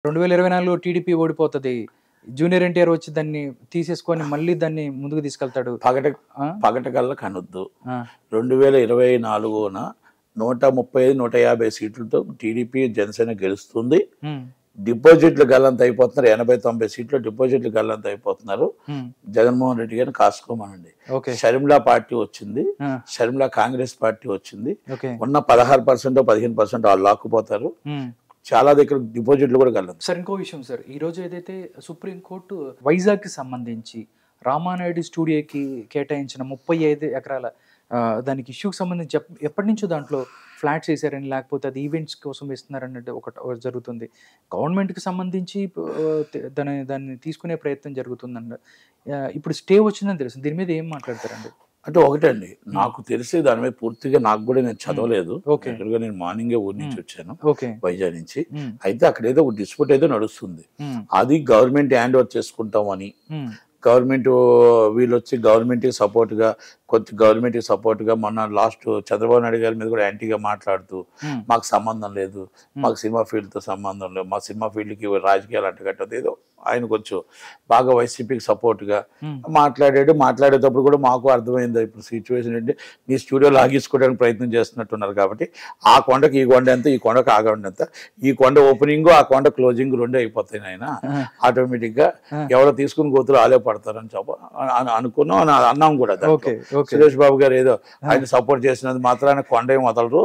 2024లో TDP ఓడిపోతది. Junior NTR వచ్చి దాన్ని తీసేసుకొని మళ్ళీ దాన్ని ముందుకు తీసుకెళ్తాడు. పగటకల్లా కనొద్దు. 2024న 135, 150 సీట్లతో టీడీపీ జనసేన గెలుస్తుంది. డిపాజిట్లు గల్లంత అయిపోతున్నారు. 80-90 సీట్లు డిపాజిట్లు గల్లంత అయిపోతున్నారు. జగన్మోహన్ రెడ్డి గారిని కాసుకోమనండి. షర్మిలా పార్టీ వచ్చింది, షర్మిలా కాంగ్రెస్ పార్టీ వచ్చింది. ఉన్న 16%, 15% వాళ్ళు లాక్కుపోతారు. చాలా దగ్గర డిపాజిట్లు కూడా కలదు. సార్ ఇంకో విషయం సార్, ఈ రోజు ఏదైతే సుప్రీంకోర్టు వైజాగ్ కి సంబంధించి రామానాయుడు స్టూడియోకి కేటాయించిన 35 ఎకరాల దానికి ఇష్యూకి సంబంధించి ఎప్పటి నుంచో దాంట్లో ఫ్లాట్స్ వేసారని, లేకపోతే అది ఈవెంట్స్ కోసం వేస్తున్నారన్నట్టు ఒకటి జరుగుతుంది. గవర్నమెంట్కి సంబంధించి దాన్ని తీసుకునే ప్రయత్నం జరుగుతుందండి. ఇప్పుడు స్టే వచ్చిందని తెలుసు, దీని మీద ఏం మాట్లాడతారండి? అంటే ఒకటండి, నాకు తెలిసి దాని మీద పూర్తిగా నాకు కూడా నేను చదవలేదు. నేను మార్నింగే ఊరి నుంచి వచ్చాను, వైజాగ్ నుంచి. అయితే అక్కడ ఏదో ఒక డిస్ప్యూట్ ఏదో నడుస్తుంది. అది గవర్నమెంట్ హ్యాండ్ ఓవర్ చేసుకుంటామని, గవర్నమెంట్ వీళ్ళు వచ్చి గవర్నమెంట్కి సపోర్ట్గా గవర్నమెంట్కి సపోర్ట్గా మొన్న లాస్ట్ చంద్రబాబు నాయుడు గారి మీద కూడా యాంటీగా మాట్లాడుతూ మాకు సంబంధం లేదు, మాకు సినిమా ఫీల్డ్తో సంబంధం లేదు, మా సినిమా ఫీల్డ్కి రాజకీయాలు అంటగట్టదు, ఏదో ఆయన కొంచెం బాగా వైసీపీకి సపోర్ట్గా మాట్లాడేటప్పుడు కూడా మాకు అర్థమైంది ఇప్పుడు సిచ్యువేషన్ ఏంటి, మీ స్టూడియో లాగేసుకోవడానికి ప్రయత్నం చేస్తున్నట్టున్నారు. కాబట్టి ఆ కొండకి ఈ కొండ ఎంత, ఈ కొండకి ఆ కొండ ఎంత, ఈ కొండ ఓపెనింగ్ ఆ కొండ క్లోజింగ్ రెండే అయిపోతాయి ఆయన ఆటోమేటిక్గా. ఎవరో తీసుకుని గోతులు ఆలే పడతారని అనుకున్నాం, అన్నాం కూడా. సురేష్ బాబు గారు ఏదో ఆయన సపోర్ట్ చేసినది మాత్రాన కొండ ఏం వదలరు,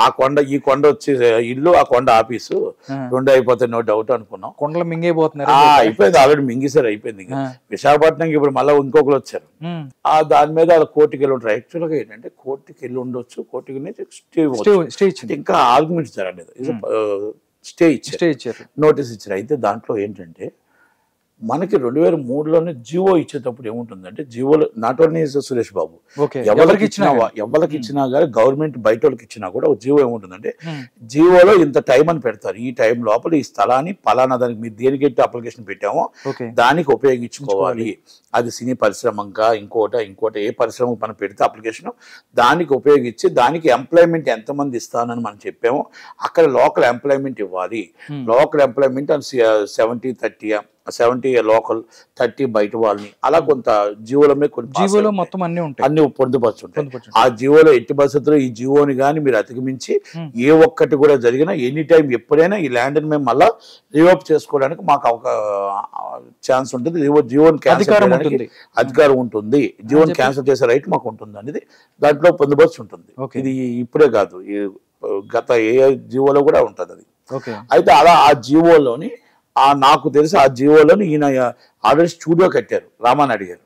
ఆ కొండ ఈ కొండ వచ్చి ఇల్లు, ఆ కొండ ఆఫీసు రెండు అయిపోతాయి, నో డౌట్ అనుకున్నాం. కొండలు మింగైపోతున్నారు, అయిపోయింది ఆల్రెడీ మింగేశారు, అయిపోయింది. విశాఖపట్నంకి ఇప్పుడు మళ్ళీ ఇంకొకరు వచ్చారు. దాని మీద వాళ్ళు కోర్టుకి వెళ్ళి ఉంటారు. యాక్చువల్ గా ఏంటంటే కోర్టుకి వెళ్ళి ఉండొచ్చు, కోర్టుకి ఇంకా ఆర్గ్యుమెంట్స్ జరగలేదు, స్టే ఇచ్చారు, నోటీస్ ఇచ్చారు. అయితే దాంట్లో ఏంటంటే మనకి 2003లోనే జియో ఇచ్చేటప్పుడు ఏముంటుందంటే, జియోలో నాట్ ఓన్లీ సురేష్ బాబు ఎవరికి ఇచ్చినా కానీ గవర్నమెంట్ బయట వాళ్ళకి ఇచ్చినా కూడా జియో ఏముంటుందంటే, జియోలో ఇంత టైం అని పెడతారు. ఈ టైం లోపల ఈ స్థలాన్ని పలానా దానికి మీరు దేనికి అప్లికేషన్ పెట్టామో దానికి ఉపయోగించుకోవాలి. అది సినీ పరిశ్రమంగా ఇంకోట ఏ పరిశ్రమ మనం పెడితే అప్లికేషన్ దానికి ఉపయోగించి దానికి ఎంప్లాయ్మెంట్ ఎంతమంది ఇస్తానని మనం చెప్పామో అక్కడ లోకల్ ఎంప్లాయ్మెంట్ ఇవ్వాలి. లోకల్ ఎంప్లాయ్మెంట్ 70 లోకల్, 30 బయట వాళ్ళని, అలా కొంత జీవోల మీద మొత్తం అన్ని పొందుపరుచుంటాయి. ఆ జీవోలో ఎట్టి పరిస్థితుల్లో ఈ జీవోని కానీ మీరు అతిగమించి ఏ ఒక్కటి కూడా జరిగినా ఎనీ టైం ఎప్పుడైనా ఈ ల్యాండ్ని మేము మళ్ళీ రివోక్ చేసుకోవడానికి మాకు ఒక ఛాన్స్ ఉంటుంది. జీవోని క్యాన్సిల్ చేయడానికి అధికారం ఉంటుంది, జీవోని క్యాన్సిల్ చేసే రైట్ మాకు ఉంటుంది అనేది దాంట్లో పొందుపరిచి ఉంటుంది. ఇది ఇప్పుడే కాదు, గత ఏ జీవోలో కూడా ఉంటుంది అది. అయితే అలా ఆ జీవోలోని నాకు తెలిసి ఆ జియోలోని ఈయన ఆల్రెడీ స్టూడియో కట్టారు రామానాయుడు గారు.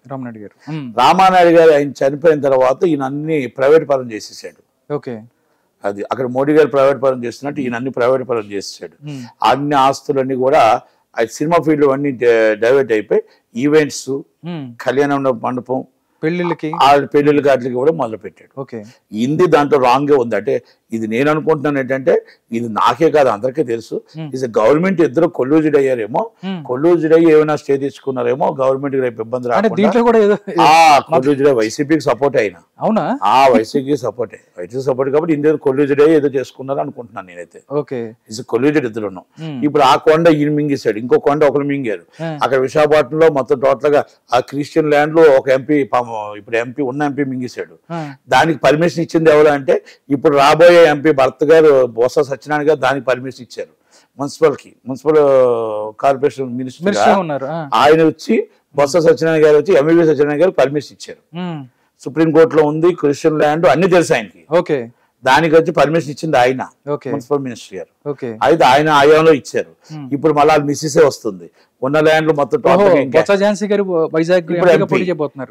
ఆయన చనిపోయిన తర్వాత ఈయన అన్ని ప్రైవేట్ పరం చేసేసాడు. అది అక్కడ మోడీ గారు ప్రైవేట్ పరం చేస్తున్నట్టు ఈయన అన్ని ప్రైవేట్ పరం చేసేసాడు. అన్ని ఆస్తులన్నీ కూడా సినిమా ఫీల్డ్ అన్ని డైవర్ట్ అయిపోయి ఈవెంట్స్, కళ్యాణ మండపం, పెళ్లిళ్ళకి వాటికి కూడా మొదలు పెట్టాడు. ఇది దాంట్లో రాంగే ఉంది. అంటే ఇది నేను అనుకుంటున్నాను ఏంటంటే, ఇది నాకే కాదు అందరికీ తెలుసు, ఇది గవర్నమెంట్ ఇద్దరు కొల్యూజిడ్ అయ్యారేమో, కొల్యూజిడ్ అయ్యి ఏమైనా స్టే తెచ్చుకున్నారేమో, గవర్నమెంట్ రేపు ఇబ్బంది రాకుండా వైసీపీకి సపోర్ట్ అయినా వైసీపీకి సపోర్ట్ కాబట్టి ఇండియా కొల్యూజిడ్ అయ్యి ఏదో చేసుకున్నారు అనుకుంటున్నాను నేనైతే. కొల్యూజిడ్ ఇద్దరు ఉన్నాం. ఇప్పుడు ఆ కొండ ఈయన మింగేశాడు, ఇంకో కొండ ఒకరు మింగారు. అక్కడ విశాఖపట్నంలో మొత్తం టోటల్ గా ఆ క్రిస్టియన్ ల్యాండ్ లో ఒక ఎంపీ, ఇప్పుడు ఉన్న ఎంపీ మింగేశాడు. దానికి పర్మిషన్ ఇచ్చింది ఎవరు అంటే, ఇప్పుడు రాబోయే ఎంపీ భర్త గారు బొత్స సత్యనారాయణ గారు దానికి పర్మిషన్ ఇచ్చారు. మున్సిపల్ కార్పొరేషన్ మినిస్టర్ ఆయన వచ్చి, బొత్స సత్యనారాయణ గారు వచ్చి ఎంబీబీ సత్యనారాయణ గారు పర్మిషన్ ఇచ్చారు. సుప్రీంకోర్టులో ఉంది క్రిస్టియన్ ల్యాండ్ అన్ని తెలుసు ఆయనకి. దానికి వచ్చి పర్మిషన్ ఇచ్చింది ఆయన, మున్సిపల్ మినిస్టర్ గారు. అయితే ఆయన ఆయంలో ఇచ్చారు. ఇప్పుడు మళ్ళీ మిస్సెస్ వస్తుంది, ఉన్న ల్యాండ్లు మొత్తం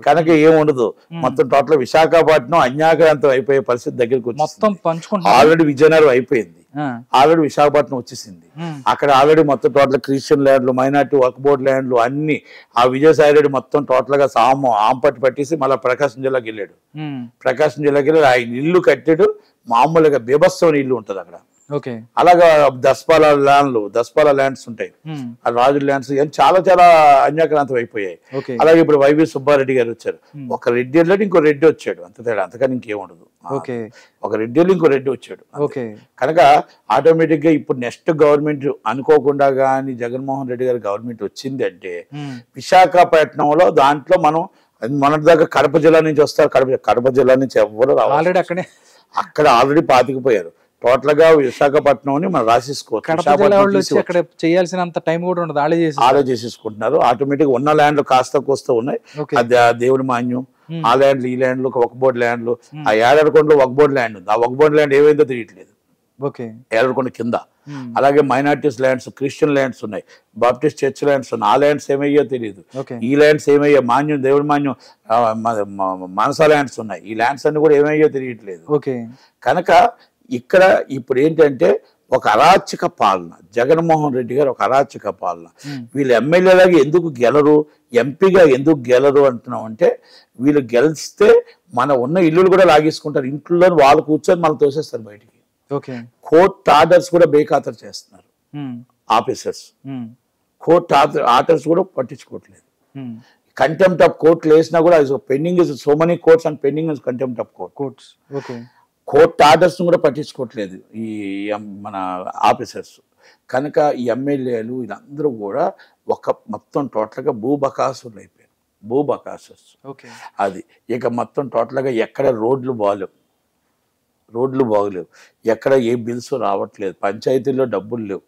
కనుక ఏముండదు. మొత్తం టోటల్ విశాఖపట్నం అన్యాక్రాంతం అయిపోయే పరిస్థితి దగ్గరికి వచ్చి ఆల్రెడీ విజయనగరం అయిపోయింది, ఆల్రెడీ విశాఖపట్నం వచ్చేసింది. అక్కడ ఆల్రెడీ మొత్తం టోటల్ క్రిస్టియన్ ల్యాండ్లు, మైనార్టీ వర్క్ బోర్డ్ ల్యాండ్లు అన్ని ఆ విజయసాయి రెడ్డి మొత్తం టోటల్ గా ఆంపట్టి పట్టేసి మళ్ళీ ప్రకాశం జిల్లాకి వెళ్ళాడు. ఆయన ఇల్లు కట్టాడు, మామూలుగా బీభత్సమైన ఇల్లు ఉంటుంది అక్కడ. ఓకే. అలాగా దస్పాల ల్యాండ్స్ ఉంటాయి, ఆ రాజుల ల్యాండ్స్ చాలా చాలా అన్యాక్రాంతం అయిపోయాయి. అలాగే ఇప్పుడు వైవి సుబ్బారెడ్డి గారు వచ్చారు, ఒక రెడ్డి వెళ్ళాడు ఇంకో రెడ్డి వచ్చాడు, అంత తేడా, అంతకని ఇంకేముండదు. ఒక రెడ్డి వెళ్ళి ఇంకో రెడ్డి వచ్చాడు. కనుక ఆటోమేటిక్ గా ఇప్పుడు నెక్స్ట్ గవర్నమెంట్ అనుకోకుండా కానీ జగన్మోహన్ రెడ్డి గారి గవర్నమెంట్ వచ్చింది అంటే విశాఖపట్నంలో దాంట్లో మనం మొన్నటి దాకా కడప జిల్లా నుంచి వస్తారు, కడప జిల్లా నుంచి ఎవరు రావాలి, అక్కడ ఆల్రెడీ పాతికిపోయారు. టోటల్ గా విశాఖపట్నం మనం రాసేసుకోవచ్చు, చేయాల్సినంత టైం కూడా ఉండదు, ఆలో చేసేసుకుంటున్నారు. ఆటోమేటిక్ ఉన్న ల్యాండ్లు కాస్త కోస్తా ఉన్నాయి, అది దేవుడి మాన్యం, ఆ ల్యాండ్లు ఈ ల్యాండ్లు ఒక బోర్డు ల్యాండ్లు, ఆ ఏడాదికొండలో ఒక బోర్డు ల్యాండ్ ఉంది, ఆ ఒక బోర్డు ల్యాండ్ ఏమైందో తెలియట్లేదు ఏడాదికొండ కింద. అలాగే మైనారిటీస్ ల్యాండ్స్, క్రిస్టియన్ ల్యాండ్స్ ఉన్నాయి, బాప్టిస్ట్ చర్చ్ ల్యాండ్స్ ఉన్నాయి, ఆ ల్యాండ్స్ ఏమయ్యో తెలియదు, ఈ ల్యాండ్స్ ఏమయ్యో మాన్యం దేవుడి మాన్యం మనసా ల్యాండ్స్ ఉన్నాయి, ఈ ల్యాండ్స్ అన్ని కూడా ఏమయ్యో తెలియట్లేదు. కనుక ఇక్కడ ఇప్పుడు ఏంటంటే ఒక అరాచక పాలన, జగన్మోహన్ రెడ్డి గారు ఒక అరాచక పాలన. వీళ్ళు ఎమ్మెల్యేలాగా ఎందుకు గెలరు, ఎంపీగా ఎందుకు గెలరు అంటున్నాం అంటే, వీళ్ళు గెలిస్తే మన ఉన్న ఇల్లులు కూడా లాగేసుకుంటారు, ఇంట్లో వాళ్ళు కూర్చొని మనం తోసేస్తారు బయటికి. కోర్ట్ ఆర్డర్స్ కూడా బేఖాతరు చేస్తున్నారు ఆఫీసర్స్, కోర్ట్ ఆర్డర్స్ కూడా పట్టించుకోవట్లేదు. కంటెంప్ట్ ఆఫ్ కోర్టులు వేసినా కూడా pending is so many courts and pending is contempt of courts. Court orders కూడా పట్టించుకోవట్లేదు ఈ మన ఆఫీసర్స్. కనుక ఈ ఎమ్మెల్యేలు వీళ్ళందరూ కూడా ఒక మొత్తం టోటల్గా భూబకాసులు అయిపోయారు, భూబకాసస్. అది ఇక మొత్తం టోటల్గా ఎక్కడ రోడ్లు బాగలేవు, ఎక్కడ ఏ బిల్స్ రావట్లేదు, పంచాయతీల్లో డబ్బులు లేవు,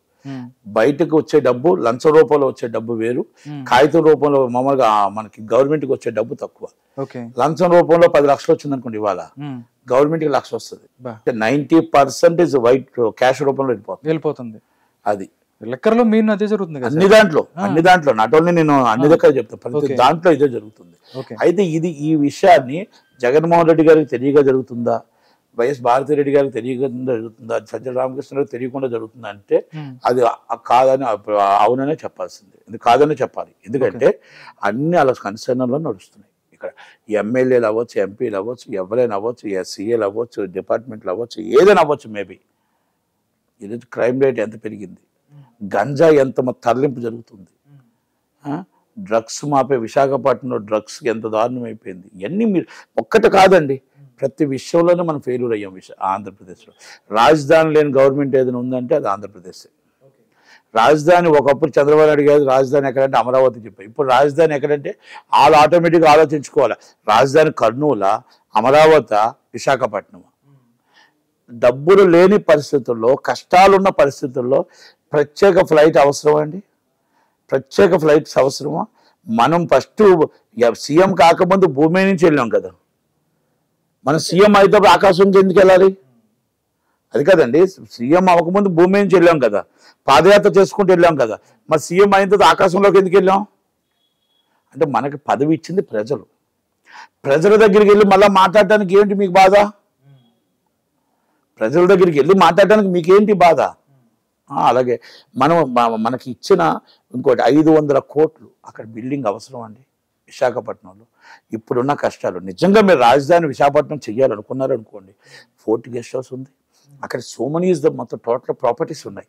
బయటకు వచ్చే డబ్బు లంచ రూపంలో వచ్చే డబ్బు వేరు, కాగితం రూపంలో మామూలుగా మనకి గవర్నమెంట్కి వచ్చే డబ్బు తక్కువ. లంచం రూపంలో 10 లక్షలు వచ్చింది అనుకోండి, ఇవాళ గవర్నమెంట్కి 1 లక్ష వస్తుంది, 90% వైట్ క్యాష్ రూపంలో వెళ్ళిపోతుంది. అది లెక్కర్లో మీరు అదే జరుగుతుంది అన్ని దాంట్లో నాట్ ఓన్లీ నేను అన్ని దగ్గర చెప్తాను, ప్రతి దాంట్లో ఇదే జరుగుతుంది. అయితే ఈ విషయాన్ని జగన్మోహన్ రెడ్డి గారికి తెలియగా జరుగుతుందా, వైఎస్ భారతిరెడ్డి గారికి తెలియకుండా జరుగుతుందా, సజ్జల రామకృష్ణరావు తెలియకుండా జరుగుతుందా అంటే అది కాదని అవుననే చెప్పాల్సిందే, ఇది కాదనే చెప్పాలి. ఎందుకంటే అన్ని అలా కన్సర్న్లో నడుస్తున్నాయి. ఇక్కడ ఎమ్మెల్యేలు అవ్వచ్చు, ఎంపీలు అవ్వచ్చు, ఎవరైనా అవ్వచ్చు, సీఏలు అవ్వచ్చు, డిపార్ట్మెంట్లు అవ్వచ్చు, ఏదైనా అవ్వచ్చు. మేబీ ఈరోజు క్రైమ్ రేట్ ఎంత పెరిగింది, గంజా ఎంత తరలింపు జరుగుతుంది, డ్రగ్స్ మాపే విశాఖపట్నంలో డ్రగ్స్ ఎంత దారుణం అయిపోయింది. ఇవన్నీ మీరు ఒక్కటి కాదండి, ప్రతి విషయంలోనే మనం ఫెయిల్యూర్ అయ్యాం ఆంధ్రప్రదేశ్లో. రాజధాని లేని గవర్నమెంట్ ఏదైనా ఉందంటే అది ఆంధ్రప్రదేశ్. రాజధాని ఒకప్పుడు చంద్రబాబు నాయుడు గారు రాజధాని ఎక్కడంటే అమరావతి చెప్పారు, ఇప్పుడు రాజధాని ఎక్కడంటే వాళ్ళు ఆటోమేటిక్గా ఆలోచించుకోవాలి, రాజధాని కర్నూలా, అమరావతి, విశాఖపట్నం. డబ్బులు లేని పరిస్థితుల్లో, కష్టాలున్న పరిస్థితుల్లో ప్రత్యేక ఫ్లైట్ అవసరం అండి, ప్రత్యేక ఫ్లైట్స్ అవసరమా? మనం ఫస్ట్ సీఎం కాకముందు భూమి నుంచి వెళ్ళాం కదా, మనం సీఎం అయితే ఆకాశం నుంచి ఎందుకు వెళ్ళాలి? అది కదండి, సీఎం అవ్వకముందు భూమి నుంచి వెళ్ళాం కదా, పాదయాత్ర చేసుకుంటూ వెళ్ళాం కదా, మరి సీఎం అయిన తర్వాత ఆకాశంలోకి ఎందుకు వెళ్ళాం అంటే మనకి పదవి ఇచ్చింది ప్రజలు. ప్రజల దగ్గరికి వెళ్ళి మళ్ళీ మాట్లాడటానికి ఏంటి మీకు బాధ? ప్రజల దగ్గరికి వెళ్ళి మాట్లాడటానికి మీకేంటి బాధ? అలాగే మనకి ఇచ్చిన ఇంకోటి 500 కోట్లు అక్కడ బిల్డింగ్ అవసరం అండి విశాఖపట్నంలో. ఇప్పుడున్న కష్టాలు నిజంగా మీరు రాజధాని విశాఖపట్నం చెయ్యాలనుకున్నారనుకోండి, 40 గెస్ట్ హౌస్ ఉంది అక్కడ, సో మెనీ ఇస్ ద మొత్తం టోటల్ ప్రాపర్టీస్ ఉన్నాయి.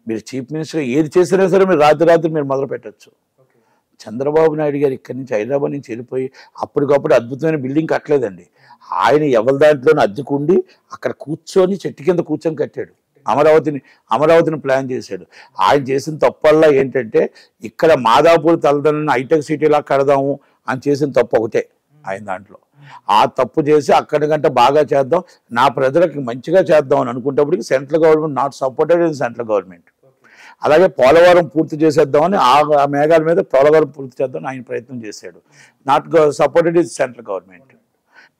మీరు చీఫ్ మినిస్టర్గా ఏది చేసినా సరే మీరు రాత్రి మీరు మొదలు పెట్టచ్చు. చంద్రబాబు నాయుడు గారు ఇక్కడి నుంచి హైదరాబాద్ నుంచి వెళ్ళిపోయి అప్పటికప్పుడు అద్భుతమైన బిల్డింగ్ కట్టలేదండి, ఆయన ఎవరి దాంట్లోనే అద్దెకుండి అక్కడ కూర్చొని చెట్టు కింద కూర్చొని కట్టాడు, అమరావతిని ప్లాన్ చేశాడు. ఆయన చేసిన తప్పల్లా ఏంటంటే ఇక్కడ మాదాపూర్ తలదలని హైటెక్ సిటీలా కడదాము అని చేసిన తప్పు ఒకటే ఆయన దాంట్లో. ఆ తప్పు చేసి అక్కడికంటే బాగా చేద్దాం, నా ప్రజలకు మంచిగా చేద్దాం అని అనుకునేటప్పటికి central government not supported in central government. అలాగే పోలవరం పూర్తి చేసేద్దామని ఆ మేఘాల మీద పోలవరం పూర్తి చేద్దామని ఆయన ప్రయత్నం చేశాడు, not supported in central government.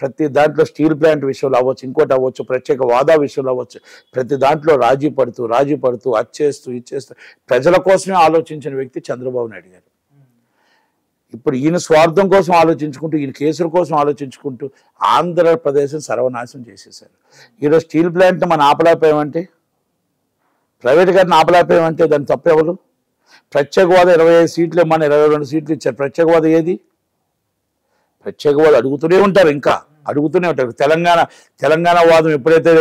ప్రతి దాంట్లో స్టీల్ ప్లాంట్ విషయంలో అవ్వచ్చు, ఇంకోటి అవ్వచ్చు, ప్రత్యేక వాదా విషయంలో అవ్వచ్చు, ప్రతి దాంట్లో రాజీ పడుతూ అచ్చేస్తూ ఇచ్చేస్తూ ప్రజల కోసమే ఆలోచించిన వ్యక్తి చంద్రబాబు నాయుడు గారు. ఇప్పుడు ఈయన స్వార్థం కోసం ఆలోచించుకుంటూ, ఈయన కేసుల కోసం ఆలోచించుకుంటూ ఆంధ్రప్రదేశ్ సర్వనాశనం చేసేసారు. ఈరోజు స్టీల్ ప్లాంట్ని మనం ఆపలేకపోయామంటే, ప్రైవేట్ గారిని ఆపలేకపోయామంటే దాన్ని తప్పెవరు? ప్రత్యేకవాద 25 సీట్లు ఇమ్మని 22 సీట్లు ఇచ్చారు. ప్రత్యేకవాద ఏది? ప్రత్యేకవాద అడుగుతూనే ఉంటారు ఇంకా. అడుగుతూనే ఉంటారు. తెలంగాణ వాదం ఎప్పుడైతే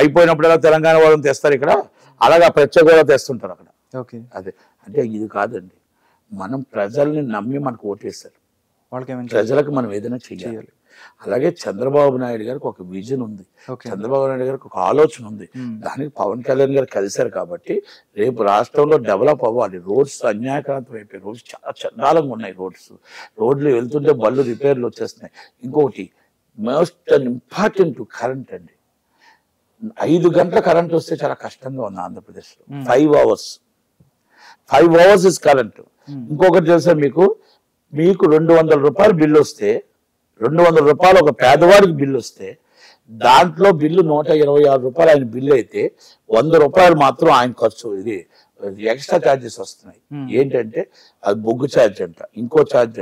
అయిపోయినప్పుడల్లా తెలంగాణ వాదం తెస్తారు ఇక్కడ, అలాగే ప్రత్యేక హోదా తెస్తుంటారు అక్కడ. ఓకే, అదే అంటే ఇది కాదండి, మనం ప్రజల్ని నమ్మి మనకు ఓటేస్తారు, వాళ్ళకి ప్రజలకు మనం ఏదైనా చెయ్యాలి. అలాగే చంద్రబాబు నాయుడు గారికి ఒక విజన్ ఉంది, చంద్రబాబు నాయుడు గారికి ఒక ఆలోచన ఉంది, దానికి పవన్ కళ్యాణ్ గారు కలిశారు కాబట్టి రేపు రాష్ట్రంలో డెవలప్ అవ్వాలి. రోడ్స్ అన్యాయకాంతం అయిపోయి, రోడ్స్ చాలా చండాలంగా ఉన్నాయి, రోడ్లు వెళ్తుంటే బళ్ళు రిపేర్లు వచ్చేస్తున్నాయి. ఇంకొకటి మోస్ట్ ఇంపార్టెంట్ కరెంట్ అండి. 5 గంటల కరెంట్ వస్తే చాలా కష్టంగా ఉంది ఆంధ్రప్రదేశ్లో. 5 hours ఇస్ కరెంట్. ఇంకొకటి తెలుసా మీకు 200 రూపాయలు బిల్లు వస్తే, 200 రూపాయలు ఒక పేదవాడికి బిల్లు వస్తే, దాంట్లో బిల్లు 126 రూపాయలు ఆయన బిల్లు అయితే 100 రూపాయలు మాత్రం ఆయన ఖర్చు. ఇది ఎక్స్ట్రా ఛార్జెస్ వస్తున్నాయి. ఏంటంటే అది బొగ్గు ఛార్జ్ అంట, ఇంకో ఛార్జ్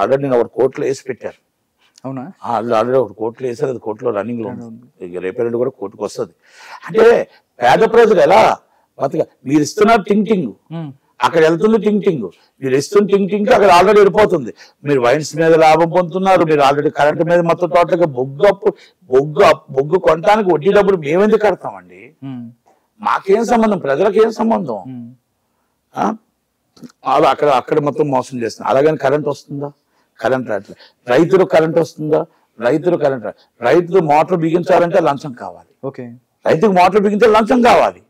ఆల్రెడీ నేను 1 కోట్లు వేసి పెట్టారు. అవునా? ఆల్రెడీ 1 కోట్లు వేసారు, అది కోర్టులో రన్నింగ్ లో ఉంది. రేపటి కూడా కోర్టుకు వస్తుంది. అంటే పేద ప్రజలు ఎలా బతక, మీరు ఇస్తున్నారు టింగ్ అక్కడ వెళ్తుంది టింగ్, మీరు ఇస్తున్న టింగ్ అక్కడ ఆల్రెడీ వెళ్ళిపోతుంది. మీరు వైన్స్ మీద లాభం పొందుతున్నారు, మీరు ఆల్రెడీ కరెంట్ మీద మొత్తం టోటల్గా బొగ్గు కొనడానికి వడ్డీ డబ్బులు మేమెందుకు కడతామండి? మాకేం సంబంధం, ప్రజలకు ఏం సంబంధం? అక్కడ మొత్తం మోసం చేస్తున్నారు. అలాగని కరెంట్ వస్తుందా? కరెంట్ రావట్లేదు. రైతులకు కరెంట్ వస్తుందా? రైతులు మోటార్ బిగించాలంటే లంచం కావాలి. రైతుకు మోటార్ బిగించాలి, లంచం కావాలి.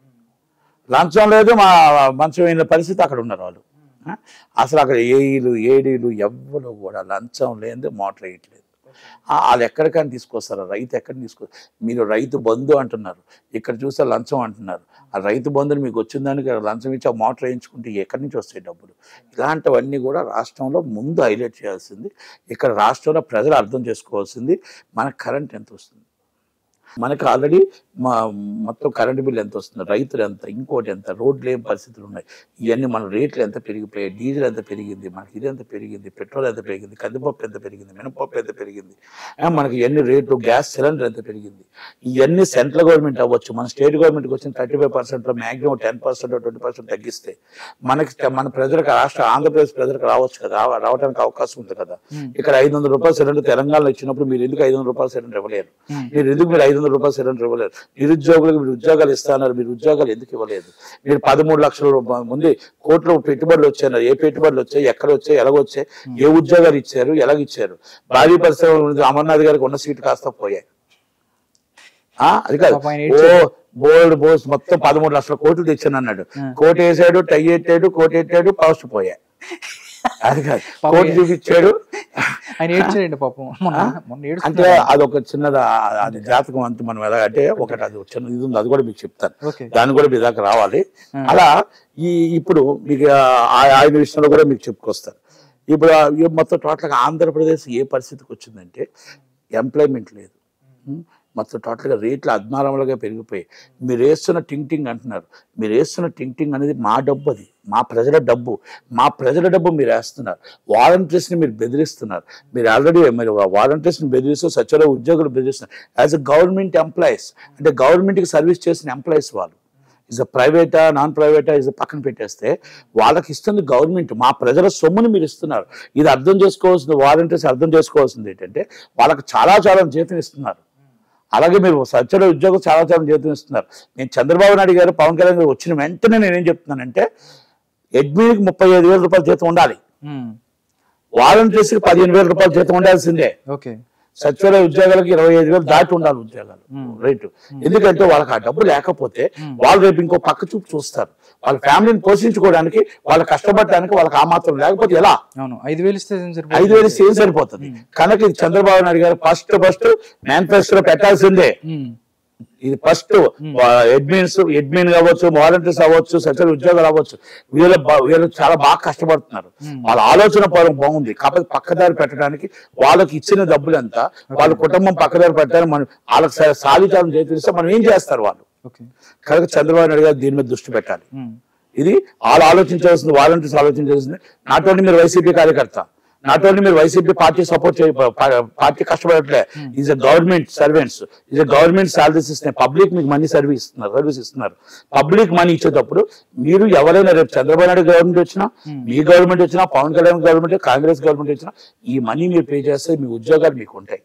లంచం లేదు, మంచమైన పరిస్థితి అక్కడ ఉన్నారు వాళ్ళు. అసలు అక్కడ ఏడీలు ఎవ్వరు కూడా లంచం లేదు, మోటార్ వేయట్లేదు. వాళ్ళు ఎక్కడికైనా తీసుకొస్తారు, రైతు ఎక్కడ తీసుకొస్తారు? మీరు రైతు బంధు అంటున్నారు, ఇక్కడ చూస్తే లంచం అంటున్నారు. ఆ రైతు బంధుని మీకు వచ్చిందానికి లంచం ఇచ్చి ఆ మోటార్ వేయించుకుంటే ఎక్కడి నుంచి వస్తాయి డబ్బులు? ఇలాంటివన్నీ కూడా రాష్ట్రంలో ముందు హైలైట్ చేయాల్సింది. ఇక్కడ రాష్ట్రంలో ప్రజలు అర్థం చేసుకోవాల్సింది, మనకు కరెంట్ ఎంత వస్తుంది, మనకు ఆల్రెడీ మొత్తం కరెంటు బిల్ ఎంత వస్తుంది, రైతులు ఎంత, ఇంకోటి ఎంత, రోడ్లు ఏం పరిస్థితులు ఉన్నాయి, ఇవన్నీ మన రేట్లు ఎంత పెరిగిపోయాయి, డీజిల్ ఎంత పెరిగింది, మనకి ఇది ఎంత పెరిగింది, పెట్రోల్ ఎంత పెరిగింది, కందిపప్పు ఎంత పెరిగింది, మినపప్పు ఎంత పెరిగింది, మనకి ఎన్ని రేట్లు, గ్యాస్ సిలిండర్ ఎంత పెరిగింది, ఇవన్నీ సెంట్రల్ గవర్నమెంట్ అవ్వచ్చు. మన స్టేట్ గవర్నమెంట్కి వచ్చిన 35%లో మ్యాక్సిమం 10% 20% తగ్గిస్తే మన ప్రజలకు, ఆంధ్రప్రదేశ్ ప్రజలకు రావచ్చు కదా, రావడానికి అవకాశం ఉంది కదా. ఇక్కడ 500 రూపాయల సిలిండర్ తెలంగాణలో ఇచ్చినప్పుడు మీరు ఎందుకు 500 రూపాయల సిలిండర్ ఇవ్వలేరు? మీరు 500 రూపాయల సిలిండర్ ఇవ్వలేరు? నిరుద్యోగులకు మీరు ఉద్యోగాలు ఇస్తున్నారు, మీరు ఉద్యోగాలు ఎందుకు ఇవ్వలేదు? మీరు 13 లక్షల ముందు కోట్లు పెట్టుబడులు వచ్చారు, ఏ పెట్టుబడులు వచ్చాయి, ఎక్కడ వచ్చాయి, ఎలాగొచ్చాయి, ఏ ఉద్యోగాలు ఇచ్చారు, ఎలాగిచ్చారు? భారీ పరిశ్రమలు అమర్నాథ్ గారికి ఉన్న సీట్లు కాస్త పోయాయి. అది కాదు, బోర్డు మొత్తం 13 లక్షల కోట్లు తెచ్చాను అన్నాడు. కోట్ వేసాడు, టై ఎట్టాడు, కోట్ ఎట్టాడు, పోస్ట్ పోయాయి. అది కాదు, కోట్ చూపించాడు. అంటే అదొక చిన్నది, అది జాతకం అంత మనం ఎలా అంటే ఒకటి అది చిన్న ఇది ఉంది, అది కూడా మీకు చెప్తాను, దాన్ని కూడా మీ దాకా రావాలి. అలా ఇప్పుడు మీకు ఆయన విషయంలో కూడా మీకు చెప్పుకొస్తాను. ఇప్పుడు మొత్తం టోటల్గా ఆంధ్రప్రదేశ్ ఏ పరిస్థితికి వచ్చిందంటే ఎంప్లాయ్మెంట్ లేదు, మొత్తం టోటల్గా రేట్లు అద్మారములుగా పెరిగిపోయి, మీరు వేస్తున్న టింగ్ అంటున్నారు. మీరు వేస్తున్న టింగ్ అనేది మా డబ్బు, అది మా ప్రజల డబ్బు, మీరు వేస్తున్నారు. వాలంటీర్స్ని మీరు బెదిరిస్తున్నారు. మీరు ఆల్రెడీ వాలంటీర్స్ని బెదిరిస్తూ సచివాలయ ఉద్యోగులు బెదిరిస్తున్నారు. యాజ్ అ గవర్నమెంట్ ఎంప్లాయీస్, అంటే గవర్నమెంట్కి సర్వీస్ చేసిన ఎంప్లాయీస్ వాళ్ళు. ఇస్ అ ప్రైవేటా నాన్ ప్రైవేటా ఇస్ పక్కన పెట్టేస్తే వాళ్ళకి ఇస్తుంది గవర్నమెంట్, మా ప్రజల సొమ్ముని మీరు ఇస్తున్నారు. ఇది అర్థం చేసుకోవాల్సింది, వాలంటీర్స్ అర్థం చేసుకోవాల్సింది ఏంటంటే వాళ్ళకి చాలా జీతం ఇస్తున్నారు. అలాగే మీరు సచివాలయ ఉద్యోగం చాలా జీతం ఇస్తున్నారు. నేను చంద్రబాబు నాయుడు గారు, పవన్ కళ్యాణ్ గారు వచ్చిన వెంటనే నేనేం చెప్తున్నానంటే అడ్మిన్కి 35,000 రూపాయల జీతం ఉండాలి, వాలంటీర్స్కి 15,000 రూపాయల జీతం ఉండాల్సిందే, సచివాలయ ఉద్యోగాలకు 25,000 దాటి ఉండాలి ఉద్యోగాలు రేటు. ఎందుకంటే వాళ్ళకి ఆ డబ్బు లేకపోతే వాళ్ళు రేపు ఇంకో పక్క చూపు చూస్తారు. వాళ్ళ ఫ్యామిలీని పోషించుకోవడానికి, వాళ్ళు కష్టపడడానికి వాళ్ళకి ఆ మాత్రం లేకపోతే ఎలా? 5,000 ఇస్తే ఏం సరిపోతుంది? కనుక ఇది చంద్రబాబు నాయుడు గారు ఫస్ట్ మేనిఫెస్టోలో పెట్టాల్సిందే. ఇది ఫస్ట్ అడ్మిన్ కావచ్చు, వాలంటీర్స్ అవ్వచ్చు, సచివాలయ ఉద్యోగాలు అవ్వచ్చు, వీళ్ళు చాలా బాగా కష్టపడుతున్నారు. వాళ్ళ ఆలోచన బాగుంది. కాకపోతే పక్కదారి పెట్టడానికి వాళ్ళకి ఇచ్చిన డబ్బులు ఎంత, వాళ్ళ కుటుంబం పక్కదారి పెట్టాలని మనం వాళ్ళకి సాధికారం చేస్తే మనం ఏం చేస్తారు వాళ్ళు? కనుక చంద్రబాబు నాయుడు గారు దీని మీద దృష్టి పెట్టాలి. ఇది వాళ్ళు ఆలోచించాల్సింది, వాలంటీర్స్ ఆలోచించాల్సింది. నాట్ ఓన్లీ మీరు వైసీపీ కార్యకర్త, నాట్ ఓన్లీ మీరు వైసీపీ పార్టీ సపోర్ట్ పార్టీ కష్టపడట్లే, is a government servants, is a government salaries ఇస్తున్నాయి, పబ్లిక్ మీకు మనీ సర్వీస్ ఇస్తున్నారు. పబ్లిక్ మనీ ఇచ్చేటప్పుడు మీరు ఎవరైనా రేపు చంద్రబాబు నాయుడు గవర్నమెంట్ వచ్చినా, మీ గవర్నమెంట్ వచ్చినా, పవన్ కళ్యాణ్ గవర్నమెంట్, కాంగ్రెస్ గవర్నమెంట్ వచ్చినా, ఈ మనీ మీరు పే చేస్తే మీ ఉద్యోగాలు మీకు ఉంటాయి.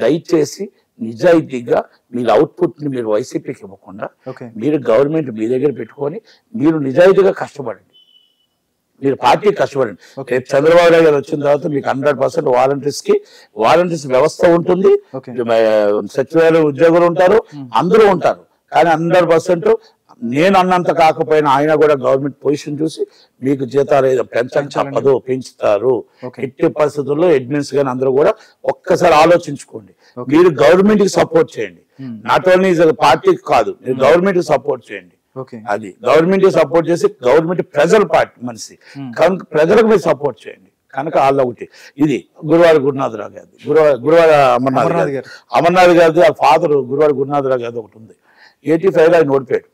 దయచేసి నిజాయితీగా మీరు అవుట్పుట్ని మీరు వైసీపీకి ఇవ్వకుండా మీరు గవర్నమెంట్ మీ దగ్గర పెట్టుకొని మీరు నిజాయితీగా కష్టపడండి, మీరు పార్టీ కష్టపడండి. రేపు చంద్రబాబు నాయుడు గారు వచ్చిన తర్వాత మీకు 100% వాలంటీర్స్ వ్యవస్థ ఉంటుంది, సచివాలయ ఉద్యోగులు ఉంటారు, అందరూ ఉంటారు. కానీ 100% నేను అన్నంత కాకపోయినా ఆయన కూడా గవర్నమెంట్ పొజిషన్ చూసి మీకు జీతాలు పెంచదు, పెంచుతారు. ఎట్టి పరిస్థితుల్లో అడ్మిన్స్ గానీ అందరూ కూడా ఒక్కసారి ఆలోచించుకోండి. మీరు గవర్నమెంట్ కి సపోర్ట్ చేయండి, నాట్ ఓన్లీ పార్టీకి కాదు, మీరు గవర్నమెంట్ కి సపోర్ట్ చేయండి. అది గవర్నమెంట్ కి సపోర్ట్ చేసి గవర్నమెంట్ ప్రజల పార్టీ మనిషి కనుక ప్రజలకు మీరు సపోర్ట్ చేయండి. కనుక వాళ్ళ ఒకటి ఇది గురువార గురునాథరావు గారిది, గురువార అమర్నాథ్ గారిది ఆ ఫాదర్ గురువార గురునాథరావు గారిది ఒకటి ఉంది. 85లో ఆయన ఓడిపోయాడు,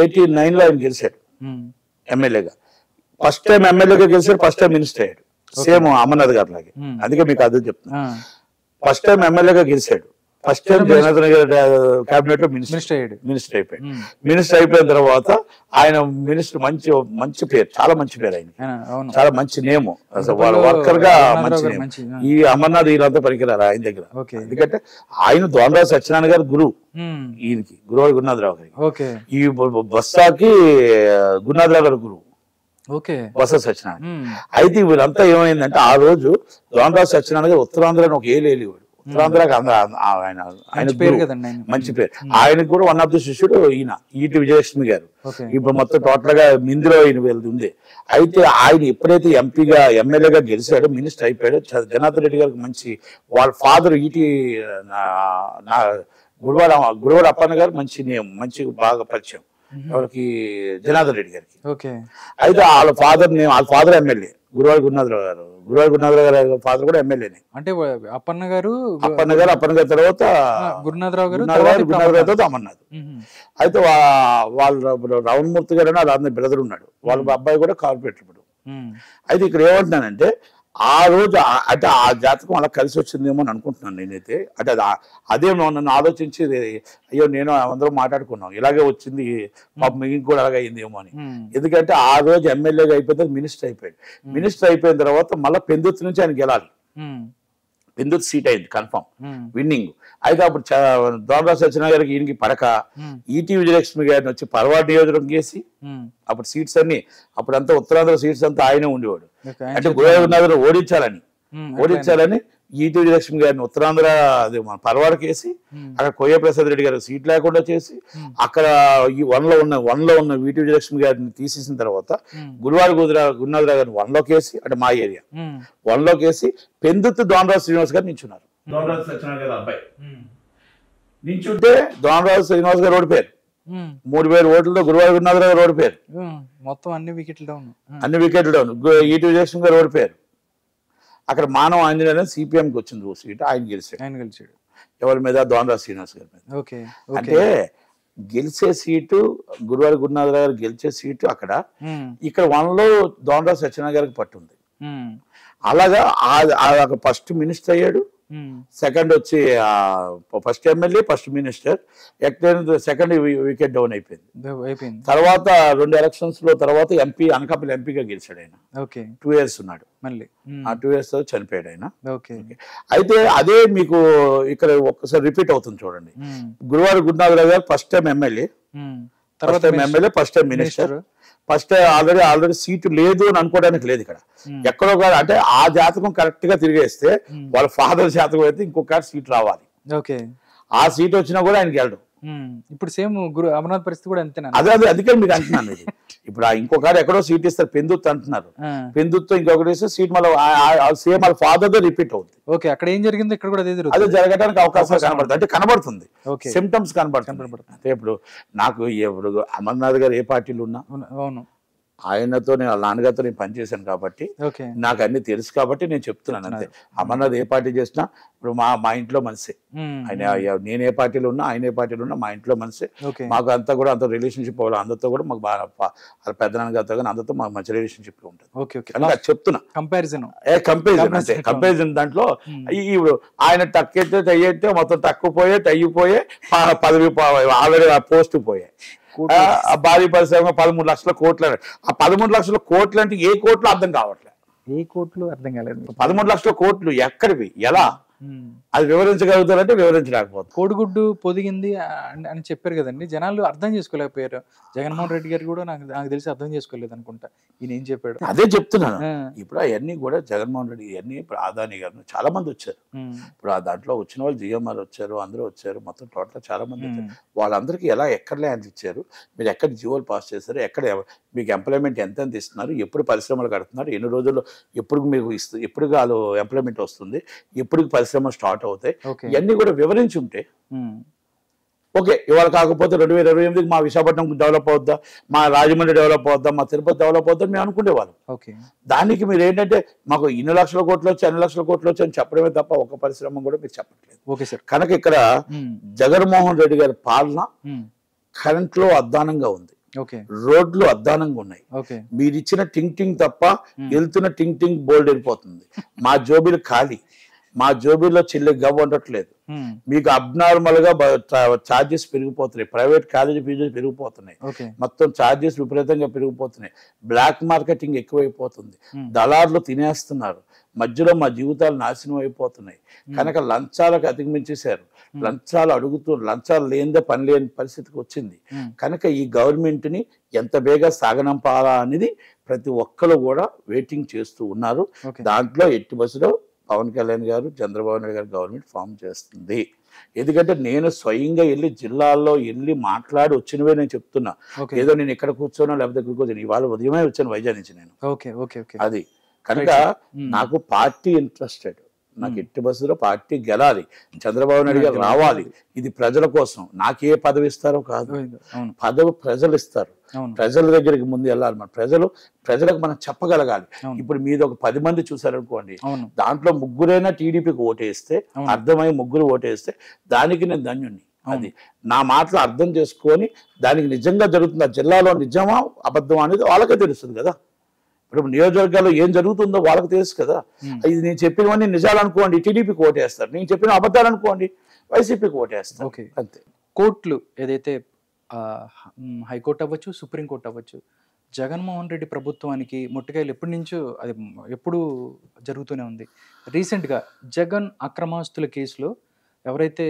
89లో ఆయన గెలిచాడు ఎమ్మెల్యేగా. ఫస్ట్ టైం ఎమ్మెల్యేగా గెలిచాడు, ఫస్ట్ టైం మినిస్టర్ అయ్యాడు, సేమ్ అమర్నాథ్ గారి లాగే. అందుకే మీకు అదే చెప్తున్నా, ఫస్ట్ టైం ఎమ్మెల్యేగా గెలిచాడు, ఫస్ట్ టైం జగన్నాథ్ గారి కేబినెట్ లో మినిస్టర్ అయిపోయాడు. మినిస్టర్ అయిపోయిన తర్వాత ఆయన మినిస్టర్ మంచి పేరు, చాలా మంచి పేరు ఆయన, చాలా మంచి నేమ్, అసలు వాళ్ళ వర్కర్ గా మంచి నేమ్. ఈ అమర్నాథ్ వీళ్ళంతా పనికిరారు ఆయన దగ్గర, ఎందుకంటే ఆయన దోనరాజు సత్యనారాయణ గారు గురువు, ఈయనకి గురువారి గురునాథరావు గారికి, ఈ బొత్సకి గురునాథరావు గారు గురువు, బొత్స సత్యనారాయణ. అయితే వీళ్ళంతా ఏమైందంటే ఆ రోజు దోనరాజు సత్యనారాయణ గారు ఉత్తరాంధ్రలో ఒక ఏలేవాడు, ఉత్తరాంధ్రకి ఆయన మంచి పేరు. ఆయనకు కూడా వన్ ఆఫ్ ది శిష్యుడు ఈయన ఈటి విజయలక్ష్మి గారు. ఇప్పుడు మొత్తం టోటల్ గా ఇందులో ఈయన వెళ్తుంది. అయితే ఆయన ఎప్పుడైతే ఎంపీగా ఎమ్మెల్యేగా గెలిచాడో, మినిస్టర్ అయిపోయాడు, జనార్దన్ రెడ్డి గారికి మంచి వాళ్ళ ఫాదర్ ఈటి గుడివాడ అప్పన్న గారు మంచి బాగా పరిచయం వాళ్ళకి జనార్దన్ రెడ్డి గారికి. అయితే వాళ్ళ ఫాదర్ ఎమ్మెల్యే గురువారి గురునాథరావు గారు ఫాదర్ కూడా ఎమ్మెల్యేనే. అంటే అప్పన్న గారు తర్వాత గురునాథరావు గారు తర్వాత అమర్నాథ్. అయితే వాళ్ళ రావణమూర్తి గారు అని వాళ్ళ బ్రదర్ ఉన్నాడు, వాళ్ళ అబ్బాయి కూడా కార్పొరేటర్ ఇప్పుడు. అయితే ఇక్కడ ఏమంటున్నానంటే ఆ రోజు అంటే ఆ జాతకం అలా కలిసి వచ్చిందేమో అని అనుకుంటున్నాను నేనైతే. అంటే అదే నన్ను ఆలోచించి అయ్యో నేను అందరూ మాట్లాడుకున్నాం ఇలాగే వచ్చింది, పాప మీకు కూడా అలాగే అయిందేమో అని. ఎందుకంటే ఆ రోజు ఎమ్మెల్యేగా అయిపోయింది, మినిస్టర్ అయిపోయాడు. మినిస్టర్ అయిపోయిన తర్వాత మళ్ళీ పెందుర్తి నుంచి ఆయన గెలాలి, పెందుర్తి సీట్ అయింది కన్ఫర్మ్ విన్నింగ్. అయితే అప్పుడు దోనరాజు సత్యనారాయణ గారికి ఈయనకి పడక ఈటీ విజయలక్ష్మి గారిని వచ్చి పర్వాడు నియోజకవర్గం చేసి అప్పుడు సీట్స్ అన్ని అప్పుడంతా ఉత్తరాంధ్ర సీట్స్ అంతా ఆయనే ఉండేవాడు. అంటే గురువారి ఓడించాలని ఈటీ విజయలక్ష్మి గారిని ఉత్తరాంధ్ర పర్వాడకి వేసి అక్కడ కొయ్య ప్రసాద్ రెడ్డి గారికి సీట్ లేకుండా చేసి అక్కడ ఈ వన్లో ఉన్న ఈటీ విజయలక్ష్మి గారిని తీసేసిన తర్వాత గురువారి గురునాథరావు గారిని వన్లోకి వేసి, అంటే మా ఏరియా వన్లోకి వేసి పెందుర్తి దోనరాజు శ్రీనివాస్ గారు నించున్నారు. దోనరాజు సత్యనారాయణ గారి అబ్బాయి నించుంటే దోనరాజు శ్రీనివాస్ గారు ఓడిపోయారు. 3000 ఓట్లతో గురువారి గురునాథరావు గారు ఓడిపోయారు. మొత్తం అన్ని వికెట్లు డౌన్. ఈటీ విజయలక్ష్మి గారు ఓడిపోయారు. అక్కడ మానవ ఆంజనేయ సిపిఎంకి వచ్చింది సీట్, ఆయన గెలిచాడు. ఎవరి మీద? దోనరాజు శ్రీనివాస్ గారి మీద. అంటే గెలిచే సీటు గురువారి గురునాథరావు గారు గెలిచే సీటు అక్కడ, ఇక్కడ వన్లో దోనరాజు సత్యనారాయణ గారికి పట్టుంది. అలాగా ఫస్ట్ మినిస్టర్ అయ్యాడు, సెకండ్ వచ్చి first MLA, first minister, second wicket down అయిపోయింది. తర్వాత 2 ఎలక్షన్స్ లో తర్వాత ఎంపీ అనకాపల్లి ఎంపీగా గెలిచాడు ఆయన. 2 years ఉన్నాడు, మళ్ళీ ఆ 2 years చనిపోయాడు ఆయన. అయితే అదే మీకు ఇక్కడ ఒక్కసారి రిపీట్ అవుతుంది చూడండి. గురువారి గురునాథరావు గారు first time MLA, first time minister, first already seat లేదు అని అనుకోవడానికి లేదు ఇక్కడ. ఎక్కడో కాదు, అంటే ఆ జాతకం కరెక్ట్ గా తిరిగేస్తే వాళ్ళ ఫాదర్ జాతకం అయితే ఇంకొక సీట్ రావాలి. ఆ సీట్ వచ్చినా కూడా ఆయనకి వెళ్ళడం. ఇప్పుడు సేమ్ అమర్నాథ్ పరిస్థితి కూడా అంతేనా? అదే అందుకే మీకు అంటున్నాను. ఇది ఇప్పుడు ఇంకొకరు ఎక్కడో సీట్ ఇస్తారు, పెందుర్తి అంటున్నారు, పెందుర్తితో ఇంకొకటి ఇస్తే సీట్ మళ్ళీ సేమ్ వాళ్ళ ఫాదర్ తో రిపీట్ అవుతుంది. అక్కడ ఏం జరిగిందో ఇక్కడ కూడా అదే జరగడానికి అవకాశాలు కనబడుతుంది, అంటే కనబడుతుంది, సిమ్టమ్స్ కనబడుతుంది. అంటే ఇప్పుడు నాకు అమర్నాథ్ గారు ఏ పార్టీలు ఉన్నా ఆయనతో నేను వాళ్ళ నాన్నగారితో నేను పనిచేశాను కాబట్టి నాకు అన్ని తెలుసు కాబట్టి నేను చెప్తున్నాను అంతే. అమర్నాథ్ ఏ పార్టీ చేసినా ఇప్పుడు మా ఇంట్లో మనిషి ఆయన, నేను ఏ పార్టీలో ఉన్నా ఆయన ఏ పార్టీలో ఉన్నా మా ఇంట్లో మనిషి. మాకు అంతా కూడా అంత రిలేషన్షిప్ అవ్వాలి, అందరితో కూడా మాకు బాగా పెద్ద నాన్నగారితో కానీ అందరితో మాకు మంచి రిలేషన్షిప్ ఉంటుంది. చెప్తున్నా కంపారిజన్ దాంట్లో ఇప్పుడు ఆయన టక్కెత్తే టయ్యితే మొత్తం తక్కువ టయ్యిపోయే పదవి ఆల్రెడీ పోస్ట్ పోయాయి. భారీ పరిశ్రమ 13 లక్షల కోట్లు. ఆ 13 లక్షల కోట్లు అంటే ఏ కోట్లు అర్థం కావట్లేదు. 13 లక్షల కోట్లు ఎక్కడివి, ఎలా? అది వివరించగలుగుతారంటే వివరించలేకపోతారు. కోడిగుడ్డు పొదిగింది అని చెప్పారు కదండి, జనాలు అర్థం చేసుకోలేకపోయారు. జగన్మోహన్ రెడ్డి గారు కూడా నాకు నాకు తెలిసి అర్థం చేసుకోలేదు అనుకుంటా ఈయన ఏం చెప్పాడు. అదే చెప్తున్నాను. ఇప్పుడు అవన్నీ కూడా జగన్మోహన్ రెడ్డి ఇవన్నీ ఇప్పుడు అదాని గారు చాలా మంది వచ్చారు. ఇప్పుడు ఆ దాంట్లో వచ్చిన వాళ్ళు జిఎంఆర్ వచ్చారు, అందరూ వచ్చారు, మొత్తం టోటల్ చాలా మంది వచ్చారు. వాళ్ళందరికీ ఎక్కడ ల్యాండ్స్ ఇచ్చారు, మీరు ఎక్కడ జీవోలు పాస్ చేశారు, ఎక్కడ మీకు ఎంప్లాయ్మెంట్ ఎంత ఇస్తున్నారు, ఎప్పుడు పరిశ్రమలు కడుతున్నారు, ఎన్ని రోజుల్లో ఎప్పుడు మీకు ఎప్పుడు వాళ్ళు ఎంప్లాయ్మెంట్ వస్తుంది, ఎప్పుడు పరిశ్రమలు స్టార్ట్ అవుతాయి, ఇవన్నీ కూడా వివరించి ఉంటే ఓకే. ఇవాళ కాకపోతే 2028కి మా విశాఖపట్నం డెవలప్ అవుద్దా, మా రాజమండ్రి డెవలప్ అవుద్దా, మా తిరుపతి డెవలప్ అవుద్దా మేము అనుకునేవాళ్ళం. దానికి మీరు ఏంటంటే మాకు ఇన్ని లక్షల కోట్లు వచ్చి అన్ని లక్షల కోట్లు వచ్చి అని చెప్పడమే తప్ప ఒక పరిశ్రమ కూడా మీరు చెప్పట్లేదు. కనుక ఇక్కడ జగన్మోహన్ రెడ్డి గారి పాలన కరెంట్ లో అద్దానంగా ఉంది, రోడ్లు అద్దానంగా ఉన్నాయి. మీరు ఇచ్చిన టింగ్ తప్ప వెళ్తున్న టింగ్ బోల్డ్ వెళ్ళిపోతుంది. మా జోబీలు ఖాళీ, మా జోబీల్లో చెల్లి గవ్వ ఉండట్లేదు. మీకు అబ్నార్మల్ గా ఛార్జెస్ పెరిగిపోతున్నాయి, ప్రైవేట్ కాలేజీ ఫీజులు పెరిగిపోతున్నాయి, మొత్తం ఛార్జెస్ విపరీతంగా పెరిగిపోతున్నాయి, బ్లాక్ మార్కెటింగ్ ఎక్కువైపోతుంది, దళారులు తినేస్తున్నారు, మధ్యలో మా జీవితాలు నాశనం అయిపోతున్నాయి. కనుక లంచాలకు అధిగమించేశారు, లంచాలు లేనిదే పని లేని పరిస్థితికి వచ్చింది. కనుక ఈ గవర్నమెంట్ ని ఎంత బేగా సాగనంపాలా అనేది ప్రతి ఒక్కరు కూడా వెయిటింగ్ చేస్తూ ఉన్నారు. దాంట్లో ఎట్టి బస్సులో పవన్ కళ్యాణ్ గారు, చంద్రబాబు నాయుడు గారు గవర్నమెంట్ ఫామ్ చేస్తుంది. ఎందుకంటే నేను స్వయంగా వెళ్ళి జిల్లాల్లో వెళ్ళి మాట్లాడి వచ్చినవే నేను చెప్తున్నా. ఏదో నేను ఇక్కడ కూర్చోనా లేకపోతే కూర్చొని ఇవాళ ఉదయమే వచ్చాను వైజాగ్ నుంచి నేను. అది కనుక నాకు పార్టీ ఇంట్రెస్టెడ్, నాకు ఎట్టి బస్సులో పార్టీ గెలాలి, చంద్రబాబు నాయుడు గారు రావాలి. ఇది ప్రజల కోసం. నాకే పదవి ఇస్తారో కాదు, పదవి ప్రజలు ఇస్తారు. ప్రజల దగ్గరికి ముందు వెళ్ళాలి. మన ప్రజలకు మనం చెప్పగలగాలి. ఇప్పుడు మీద ఒక 10 మంది చూసారనుకోండి, దాంట్లో ముగ్గురైనా టీడీపీకి ఓటేస్తే, అర్థమై ముగ్గురు ఓటేస్తే దానికి నేను ధన్యుణ్ణి. అది నా మాటలు అర్థం చేసుకొని దానికి నిజంగా జరుగుతుంది, ఆ జిల్లాలో నిజమా అబద్ధం అనేది వాళ్ళకే తెలుస్తుంది కదా. ఇప్పుడు నియోజకవర్గాల్లో ఏం జరుగుతుందో వాళ్ళకి తెలుసు కదా. ఇది నేను చెప్పినవన్నీ నిజాలు అనుకోండి, టీడీపీకి ఓటేస్తారు. నేను చెప్పిన అబద్ధాలు అనుకోండి, వైసీపీకి ఓటేస్తారు. అంతే. కోర్టులు ఏదైతే హైకోర్టు అవ్వచ్చు, సుప్రీంకోర్టు అవ్వచ్చు, జగన్మోహన్ రెడ్డి ప్రభుత్వానికి ముట్టుకాయలు ఎప్పటి నుంచో అది ఎప్పుడు జరుగుతూనే ఉంది. రీసెంట్గా జగన్ అక్రమాస్తుల కేసులో ఎవరైతే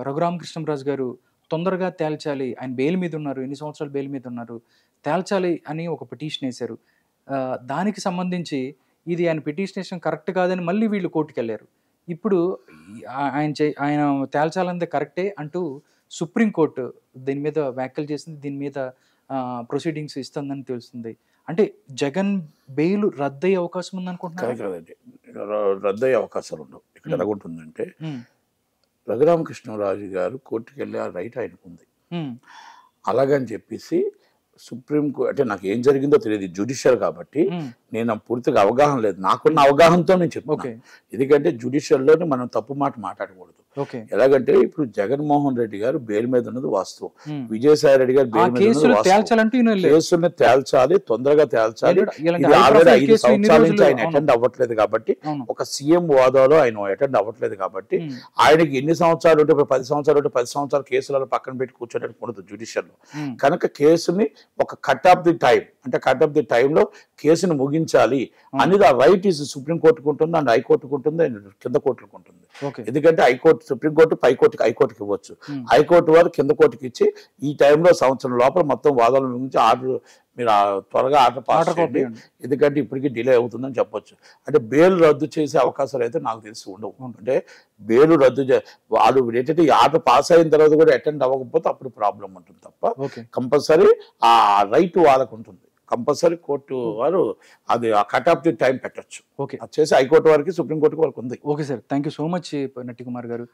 రఘురామకృష్ణరాజు గారు తొందరగా తేల్చాలి, ఆయన బెయిల్ మీద ఉన్నారు, ఎన్ని సంవత్సరాలు బెయిల్ మీద ఉన్నారు, తేల్చాలి అని ఒక పిటిషన్ వేశారు. దానికి సంబంధించి ఇది ఆయన పిటిషన్ కరెక్ట్ కాదని మళ్ళీ వీళ్ళు కోర్టుకు వెళ్ళారు. ఇప్పుడు ఆయన తేల్చాలంటే కరెక్టే అంటూ సుప్రీంకోర్టు దీని మీద వ్యాఖ్యలు చేసింది, దీని మీద ప్రొసీడింగ్స్ ఇస్తుందని తెలుస్తుంది. అంటే జగన్ బెయిల్ రద్దయ్యే అవకాశం ఉంది అనుకుంటున్నారు? కదండి, రద్దయ్యే అవకాశాలు ఉండవు. ఇక్కడ ఎలాగుంటుందంటే రఘురామకృష్ణరాజు గారు కోర్టుకు వెళ్ళే ఆ రైట్ ఆయనకు ఉంది. అలాగని చెప్పేసి సుప్రీంకోర్టు అంటే నాకు ఏం జరిగిందో తెలియదు, జ్యుడిషియల్ కాబట్టి నేను పూర్తిగా అవగాహన లేదు. నాకున్న అవగాహనతో నేను చెప్తాను. ఎందుకంటే జ్యుడిషియల్లోనే మనం తప్పు మాట మాట్లాడకూడదు. ఎలాగంటే ఇప్పుడు జగన్మోహన్ రెడ్డి గారు బెయిల్ మీద ఉన్నది వాస్తవం, విజయసాయి రెడ్డి గారు బెయిల్ మీద కేసుల్ని తేల్చాలి, తొందరగా తేల్చాలి. ఆల్రెడీ 5 సంవత్సరాల నుంచి ఆయన అటెండ్ అవ్వట్లేదు కాబట్టి, ఒక సీఎం హోదాలో ఆయన అటెండ్ అవ్వట్లేదు కాబట్టి ఆయనకి ఎన్ని సంవత్సరాలు ఉంటే 10 సంవత్సరాలు ఉంటే 10 సంవత్సరాలు కేసులలో పక్కన పెట్టి కూర్చోడానికి ఉండదు జ్యుడిషియల్లో. కనుక కేసుని ఒక కట్ ఆఫ్ ది టైం, అంటే కట్ ఆఫ్ ది టైంలో కేసును ముగించాలి అనేది ఆ రైట్ ఈజ్ సుప్రీంకోర్టుకు ఉంటుంది, అండ్ హైకోర్టుకు ఉంటుంది, అండ్ కింద కోర్టుకు ఉంటుంది. ఎందుకంటే హైకోర్టు సుప్రీంకోర్టు హైకోర్టుకి ఇవ్వచ్చు, హైకోర్టు వారు కింద కోర్టుకి ఇచ్చి ఈ టైంలో సంవత్సరం లోపల మొత్తం వాదనలు ముగించి ఆర్డర్ మీరు త్వరగా ఆర్డర్ పాస్ చేయండి, ఎందుకంటే ఇప్పటికీ డిలే అవుతుందని చెప్పొచ్చు. అంటే బెయిల్ రద్దు చేసే అవకాశాలు అయితే నాకు తెలిసి ఉండవు. అంటే బెయిల్ రద్దు వాళ్ళు ఏంటంటే ఆర్డర్ పాస్ అయిన తర్వాత కూడా అటెండ్ అవ్వకపోతే అప్పుడు ప్రాబ్లం ఉంటుంది తప్ప కంపల్సరీ ఆ రైట్ వాళ్ళకు ఉంటుంది. కంపల్సరీ కోర్టు వారు అది ఆ కట్ ఆఫ్ ది టైం పెట్టచ్చు. అది చేసి హైకోర్టు వారికి సుప్రీంకోర్టు వరకు ఉంది. Okay sir, thank you so much Natti Kumar garu.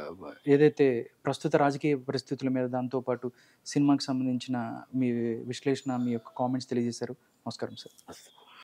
ఏదైతే ప్రస్తుత రాజకీయ పరిస్థితుల మీద, దాంతోపాటు సినిమాకి సంబంధించిన మీ విశ్లేషణ, మీ యొక్క కామెంట్స్ తెలియజేశారు. నమస్కారం సార్.